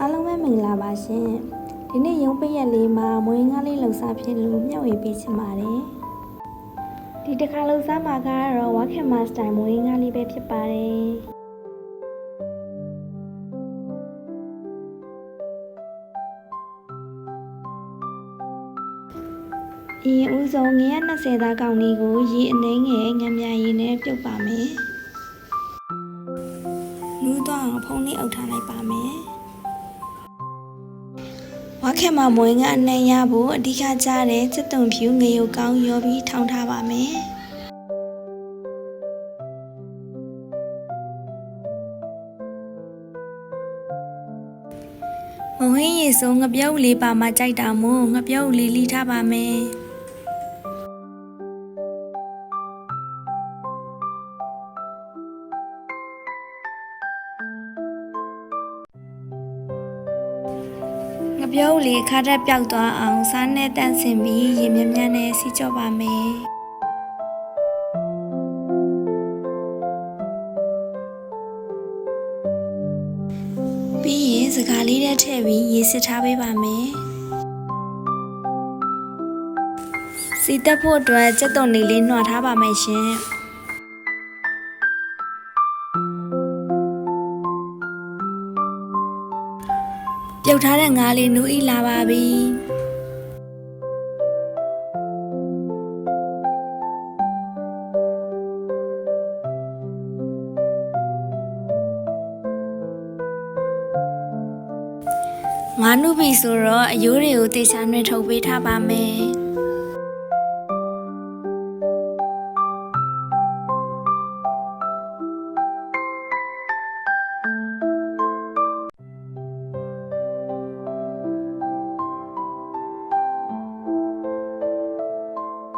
အားလုံးပဲမင်္ဂလာပါရှင်ဒီနေ့ရုံးပိတ်ရက်လေးမှာမွေးငါးလေးလှုပ်ရှားဖြစ်လို့မျှဝေပေးချင်ပါတယ်ဒီတစ်ခါလှုပ်ရှားမှာကတော့ဝါခင်မာစတိုင်မွေးငါးလေးပဲဖြစ်ပါတယ်အရင်ဦးဆုံးငရဲ20သားကောင်လေးကိုရေအနှဲငယ်ငမ်းမြရေနဲ့ပြုတ်ပါမယ်နူးတော့ဖုံးလေးအုပ်ထားလိုက်ပါမယ်ဝါခင်မာမွေးငါအနှံရဖို့အဓိကကျတဲ့စက်သွန်ဖြူငရုတ်ကောင်းရောပြီးထောင်းထားပါမယ်မဝင်းရေစုံငပြုတ်လေးပါမှကြိုက်တာမို့ငပြုတ်လေးလိထားပါမယ်ငပြုတ်လေးခါတက်ပြောက်သွားအောင်စားနဲ့တန့်စင်ပြီးရေမြမြနဲ့စီကြော့ပါမယ်ပြီးရင်စကားလေးနဲ့ထည့်ပြီးရေစစ်ထားပေးပါမယ်စီတက်ဖို့အတွက်စက်သွန်လေးနှွာထားပါမယ်ရှင်ပြုတ်ထားတဲ့ငါးလေးနူးဤလာပါပြီငါးနုပြီဆိုတော့အယိုးတွေကိုတေချာနှွှဲထုတ်ပေးထားပါမယ်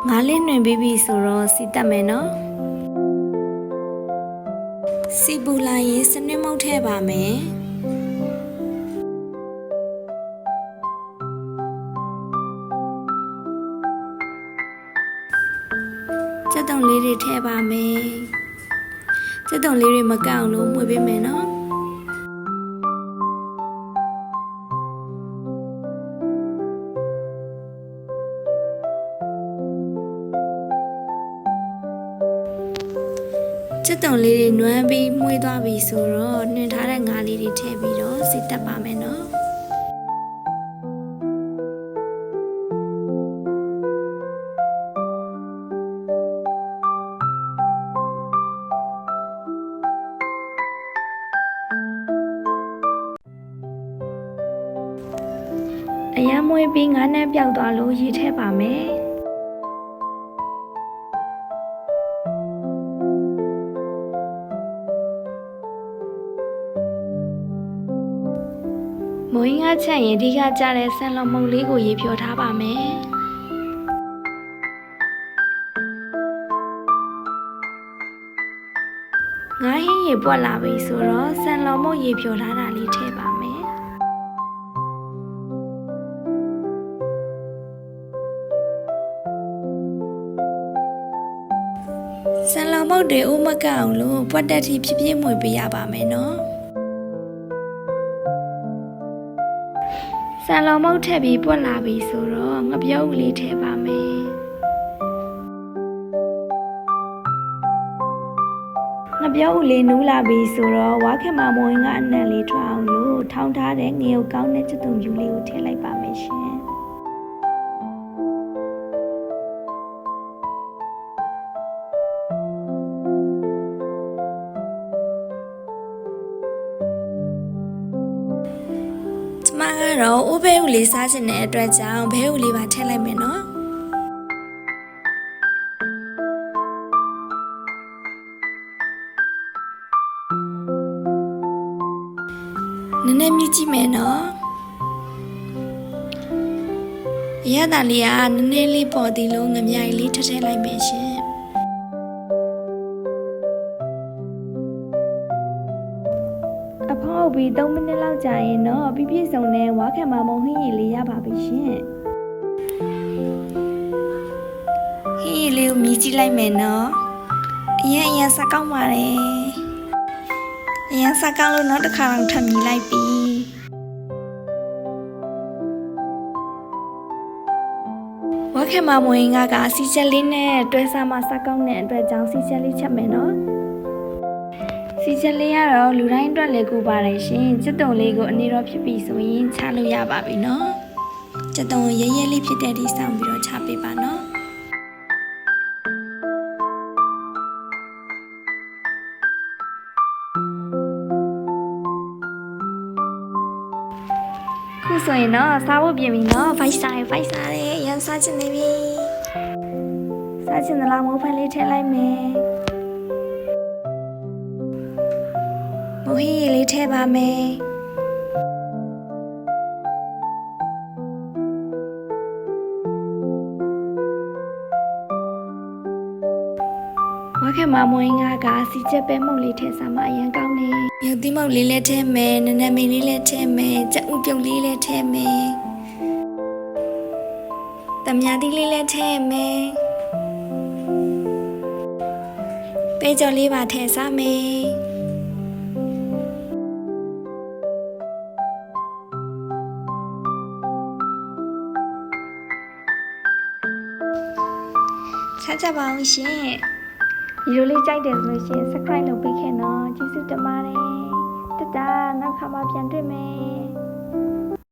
ငါးလေးနှွှင်ပြီးပြီဆိုတော့စီတက်မယ်နော်စီပူလာရင်စနစ်မုတ်ထည့်ပါမယ်စက်သွန်လေးတွေထည့်ပါမယ်စက်သွန်လေးတွေမကအောင်လို့မှွေပေးမယ်နော်စက်သွန်လေးတွေနွမ်းပြီးမှွေးသွားပြီဆိုတော့နှွှင်ထားတဲ့ငါးလေးတွေထည့်ပြီးတော့စီတက်ပါမယ်နော်အရမ်းမွေးပြီးငါးနဲ့ပြောက်သွားလို့ရေထည့်ပါမယ်မွေးငါးချက်ရင်ဒီကကြတဲ့ဆန်လော်မုတ်လေးကိုရေဖြောထားပါမယ်ငါးဟင်းရေပွက်လာပြီဆိုတော့ဆန်လော်မုတ်ရေဖြောထားတာလေးထည့်ပါမယ်ဆန်လော်မုတ်တွေအိုးမကအောင်လို့ပွက်တက်ထိဖြည်းဖြည်းမှွေပေးရပါမယ်နော်ဆန်လော်မုတ်ထည့်ပြီးပွက်လာပြီဆိုတော့ငပြုတ်လေးထည့်ပါမယ်ငပြုတ်လေးနူးလာပြီဆိုတော့ဝါခင်မာမွေးငါအနံလေးထွက်အောင်လို့ထောင်းထားတဲ့ငရုတ်ကောင်းတဲ့စက်သွန်ဖြူလေးကိုထည့်လိုက်ပါမယ်ရှင်မကတော့ဥပဲဥလေးစားချင်တဲ့အတွက်ကြောင့်ဘဲဥလေးပါထည့်လိုက်မယ်နော်နည်းနည်းမြည်ကြည့်မယ်နော်အရသာလေးကနည်းနည်းလေးပေါ်သည်လို့ငမြိုင်လေးထည့်လိုက်မယ်ရှင်အဖောက်ပြီး3မိနစ်လောက်ကြာရင်တော့ပြည့်စုံတဲ့ဝါခင်မာမုံဟင်းရည်လေးရပါပြီရှင်ဟင်းရည်လေးကိုမြည်ကြည့်လိုက်မယ်နော်အရင်စားကောင်းပါတယ်အရင်စားကောင်းလို့နောက်တစ်ခါတော့ထပ်မြည်လိုက်ပြီ ခင်မမွေငါကစီချက်လေးနဲ့တွဲစားမစကောင်းတဲ့အတွက်ကြောင့်စီချက်လေးချက်မယ်နော်စီချက်လေးကတော့လူတိုင်းအတွက်လည်းကူပါတယ်ရှင်စက်တုံလေးကိုအနေတော်ဖြစ်ပြီဆိုရင်ချလို့ရပါပြီနော်စက်တုံရဲရဲလေးဖြစ်တဲ့ဒီဆောင်ပြီးတော့ချပေးပါနော်ခုဆိုရင်တော့စားဖို့ပြင်ပြီနော်ဖိုက်စားတယ်ရန်စားချင်နေပြီစားချင်တဲ့လောက်မိုးဖက်လေးထည့်လိုက်မယ်မိုးဟင်းလေးထည့်ပါမယ်ဝါခင်မမွေးငါကစီချက်ပဲမုတ်လေးထည့်စားမှအရင်ကောင်းတယ်မြုပ်သီးမုတ်လေးလည်းထည့်မယ်နနမင်းလေးလည်းထည့်မယ်ကြက်ဥပြုတ်လေးလည်းထည့်မယ်တမယာသီးလေးလည်းထည့်မယ်ပဲကြော်လေးပါထည့်စားမယ်ဆက်ကြပါအောင်ရှင်ဒီလိုလေးကြိုက်တယ်ဆိုလို့ရှိရင် subscribe လုပ်ပေးခဲ့နော်ကျေးဇူးတင်ပါတယ်တတနောက်ခါမှပြန်တွေ့မယ်